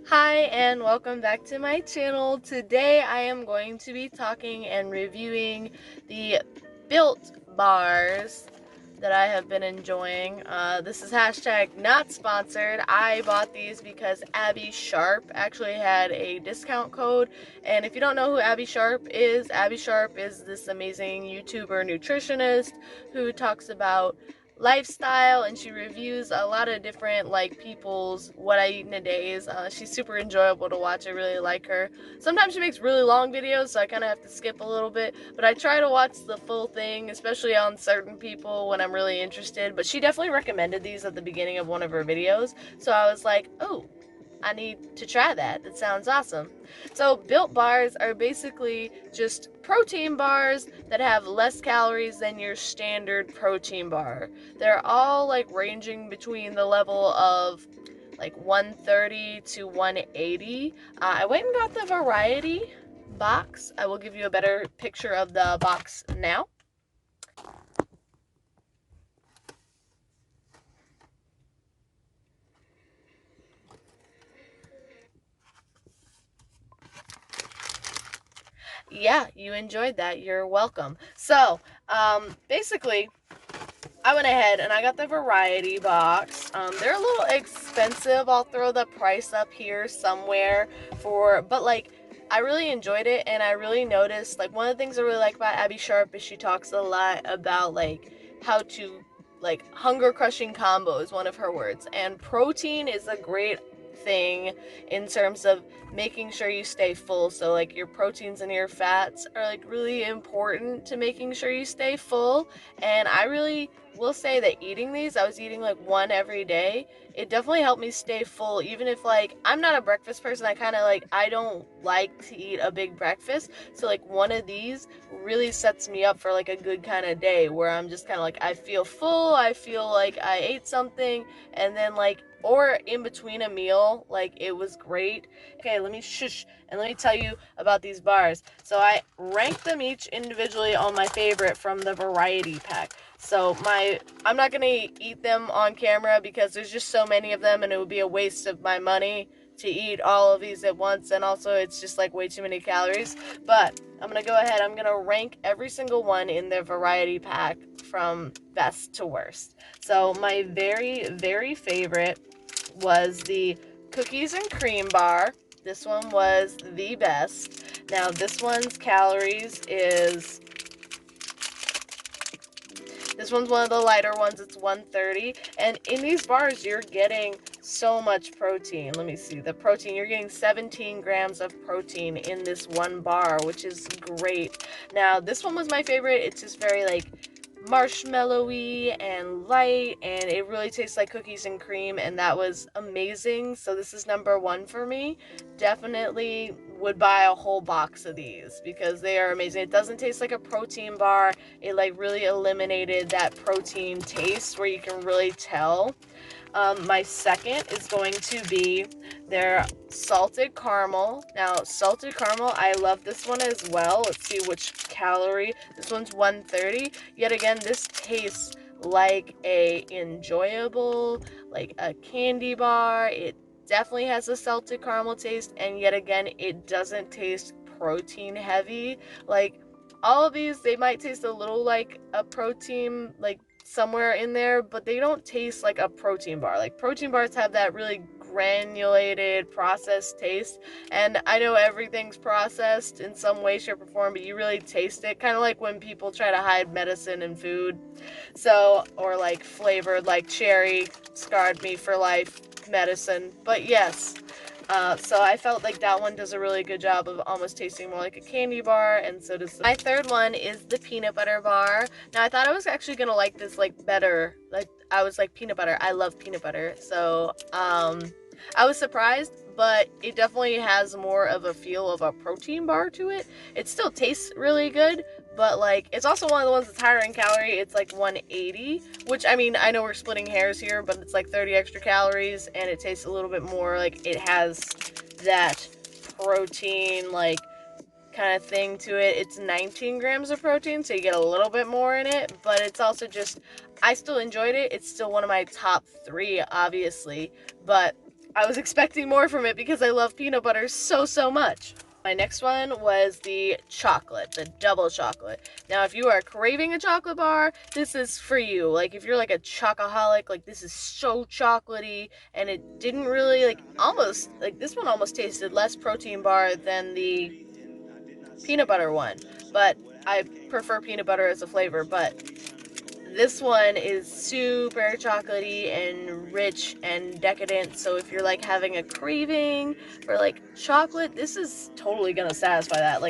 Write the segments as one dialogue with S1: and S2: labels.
S1: Hi and welcome back to my channel. Today I am going to be talking and reviewing the Built bars that I have been enjoying. This is hashtag not sponsored. I bought these because Abby Sharp actually had a discount code. And if you don't know who Abby Sharp is this amazing YouTuber nutritionist who talks about lifestyle, and she reviews a lot of different people's what I eat in a days. She's super enjoyable to watch. I really like her. Sometimes she makes really long videos, so I kind of have to skip a little bit, but I try to watch the full thing, especially on certain people when I'm really interested. But she definitely recommended these at the beginning of one of her videos, so I was like, oh, I need to try that. That sounds awesome. So Built bars are basically just protein bars that have less calories than your standard protein bar. They're all ranging between the level of 130 to 180. I went and got the variety box. I will give you a better picture of the box now. Yeah, you enjoyed that. You're welcome. So, basically, I went ahead and I got the variety box. They're a little expensive. I'll throw the price up here somewhere but I really enjoyed it, and I really noticed, one of the things I really like about Abby Sharp is she talks a lot about, how to, hunger crushing combo is one of her words. And protein is a great thing in terms of making sure you stay full. So your proteins and your fats are really important to making sure you stay full. And I really will say that eating these, I was eating one every day. It definitely helped me stay full, even if I'm not a breakfast person. I kind of I don't like to eat a big breakfast. So one of these really sets me up for a good kind of day where I'm just kind of I feel full, I feel like I ate something, and then or in between a meal, it was great. Okay, let me shush and let me tell you about these bars. So I ranked them each individually on my favorite from the variety pack. So I'm not gonna eat them on camera because there's just so many of them, and it would be a waste of my money to eat all of these at once, and also it's just way too many calories. But I'm gonna go ahead, I'm gonna rank every single one in their variety pack from best to worst. So my very favorite was the cookies and cream bar. This one was the best. Now this one's calories is, this one's one of the lighter ones. It's 130. And in these bars, you're getting so much protein. Let me see. The protein, you're getting 17 grams of protein in this one bar, which is great. Now, this one was my favorite. It's just very marshmallowy and light, and it really tastes like cookies and cream, and that was amazing. So this is number one for me. Definitely would buy a whole box of these because they are amazing. It doesn't taste like a protein bar. It really eliminated that protein taste where you can really tell. My second is going to be their salted caramel. Now, salted caramel, I love this one as well. Let's see which calorie. This one's 130. Yet again, this tastes like a enjoyable, a candy bar. It definitely has a salted caramel taste, and yet again, it doesn't taste protein heavy. All of these, they might taste a little like a protein, somewhere in there, but they don't taste like a protein bar. Protein bars have that really granulated processed taste, and I know everything's processed in some way, shape, or form, but you really taste it, kind of like when people try to hide medicine in food. So, or flavored, cherry scarred me for life medicine. But yes, so I felt like that one does a really good job of almost tasting more like a candy bar, and so does my third one is the peanut butter bar. Now I thought I was actually gonna like this better. I was like, peanut butter, I love peanut butter. So I was surprised, but it definitely has more of a feel of a protein bar to it. It still tastes really good, but it's also one of the ones that's higher in calorie. It's 180, which, I mean, I know we're splitting hairs here, but it's 30 extra calories, and it tastes a little bit more it has that protein kind of thing to it. It's 19 grams of protein, so you get a little bit more in it, but it's also just, I still enjoyed it. It's still one of my top three, obviously, but I was expecting more from it because I love peanut butter so much. My next one was the chocolate, the double chocolate. Now, if you are craving a chocolate bar, this is for you. Like, if you're like a chocoholic, like, this is so chocolatey, and it didn't really, like, almost, like, this one almost tasted less protein bar than the peanut butter one, but I prefer peanut butter as a flavor. But this one is super chocolatey and rich and decadent, so if you're like having a craving for like chocolate, this is totally gonna satisfy that.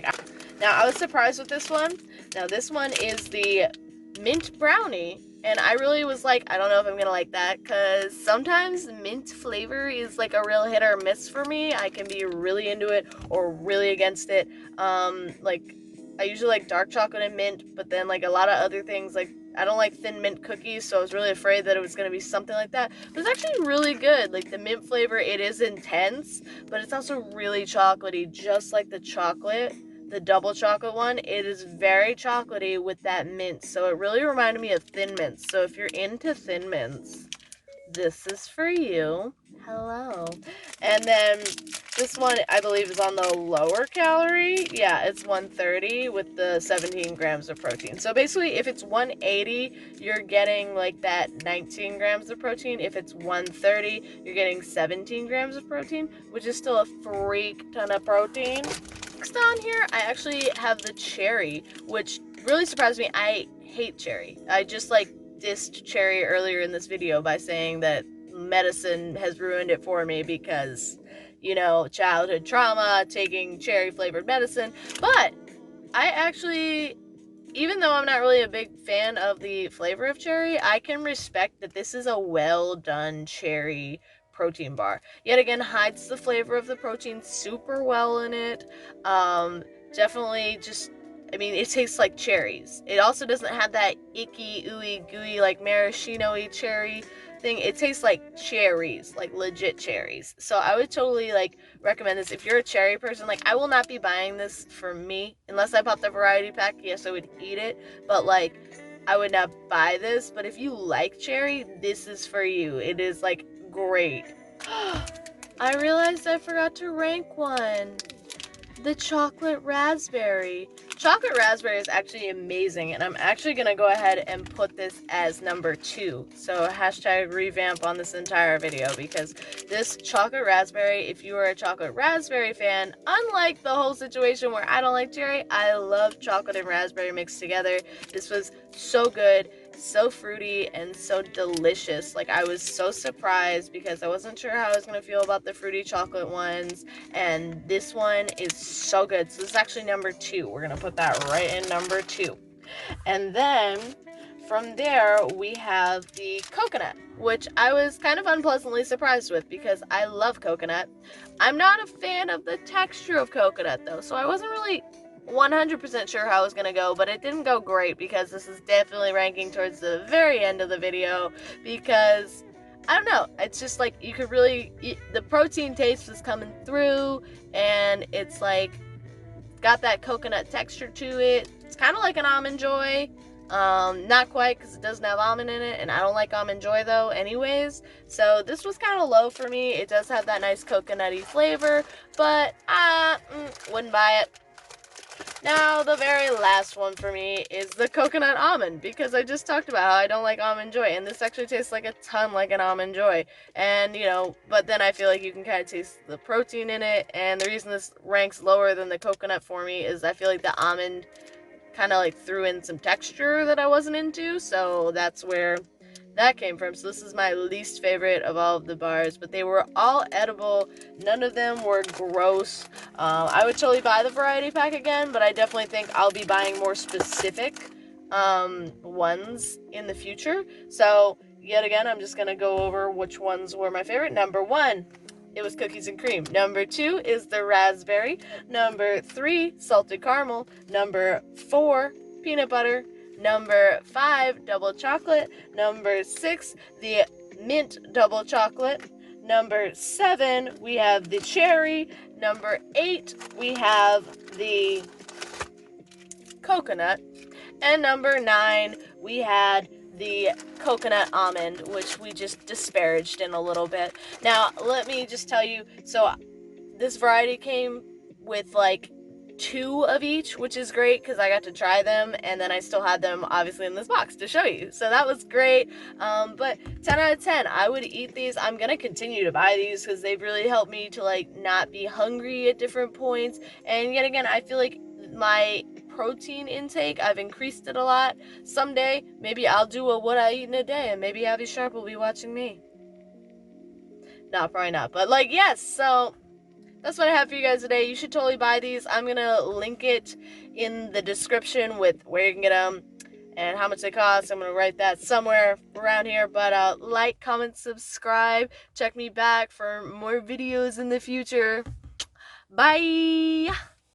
S1: Now I was surprised with this one. Now this one is the mint brownie, and I really was like, I don't know if I'm gonna like that, because sometimes mint flavor is like a real hit or miss for me. I can be really into it or really against it. Like, I usually like dark chocolate and mint, but then like a lot of other things, like I don't like thin mint cookies, so I was really afraid that it was going to be something like that. But it's actually really good. Like, the mint flavor, it is intense, but it's also really chocolatey, just like the chocolate. The double chocolate one, it is very chocolatey with that mint, so it really reminded me of Thin Mints. So if you're into Thin Mints, this is for you. Hello. And then this one, I believe, is on the lower calorie. Yeah, it's 130 with the 17 grams of protein. So basically, if it's 180, you're getting like that 19 grams of protein. If it's 130, you're getting 17 grams of protein, which is still a freak ton of protein. Next on here, I actually have the cherry, which really surprised me. I hate cherry. I just like dissed cherry earlier in this video by saying that medicine has ruined it for me because, you know, childhood trauma, taking cherry flavored medicine. But I actually, even though I'm not really a big fan of the flavor of cherry, I can respect that this is a well done cherry protein bar. Yet again, hides the flavor of the protein super well in it. Definitely just, I mean, it tastes like cherries. It also doesn't have that icky, ooey, gooey, like maraschino-y cherry thing. It tastes like cherries, like legit cherries. So I would totally like recommend this if you're a cherry person. Like, I will not be buying this for me unless I bought the variety pack. Yes, I would eat it, but like, I would not buy this. But if you like cherry, this is for you. It is like great. I realized I forgot to rank one. The chocolate raspberry. Chocolate raspberry is actually amazing, and I'm actually going to go ahead and put this as number 2. So hashtag revamp on this entire video, because this chocolate raspberry, if you are a chocolate raspberry fan, unlike the whole situation where I don't like cherry, I love chocolate and raspberry mixed together. This was so good, so fruity, and so delicious. Like, I was so surprised because I wasn't sure how I was going to feel about the fruity chocolate ones, and this one is so good. So this is actually number 2. We're gonna put that right in number 2. And then from there we have the coconut, which I was kind of unpleasantly surprised with because I love coconut. I'm not a fan of the texture of coconut though, so I wasn't really 100% sure how it was gonna go, but it didn't go great because this is definitely ranking towards the very end of the video because I don't know, it's just like you could really, the protein taste was coming through, and it's like got that coconut texture to it. It's kind of like an Almond Joy. Not quite, because it doesn't have almond in it, and I don't like Almond Joy though anyways. So this was kind of low for me. It does have that nice coconutty flavor, but I wouldn't buy it. Now, the very last one for me is the coconut almond, because I just talked about how I don't like Almond Joy, and this actually tastes like a ton like an Almond Joy. And, you know, but then I feel like you can kind of taste the protein in it, and the reason this ranks lower than the coconut for me is I feel like the almond kind of like threw in some texture that I wasn't into, so that's where that came from. So this is my least favorite of all of the bars, but they were all edible. None of them were gross. I would totally buy the variety pack again, but I definitely think I'll be buying more specific ones in the future. So yet again, I'm just gonna go over which ones were my favorite. Number 1, it was cookies and cream. Number 2 is the raspberry. Number 3, salted caramel. Number 4, peanut butter. Number 5, double chocolate. Number 6, the mint double chocolate. Number 7, we have the cherry. Number 8, we have the coconut. And number 9, we had the coconut almond, which we just disparaged in a little bit. Now, let me just tell you, so this variety came with like 2 of each, which is great because I got to try them, and then I still had them obviously in this box to show you, so that was great. But 10 out of 10, I would eat these. I'm gonna continue to buy these because they've really helped me to like not be hungry at different points, and yet again, I feel like my protein intake, I've increased it a lot. Someday maybe I'll do a what I eat in a day, and maybe Abby Sharp will be watching me. No, probably not, but like, yes. So that's what I have for you guys today. You should totally buy these. I'm gonna link it in the description with where you can get them and how much they cost. I'm gonna write that somewhere around here. But like, comment, subscribe. Check me back for more videos in the future. Bye.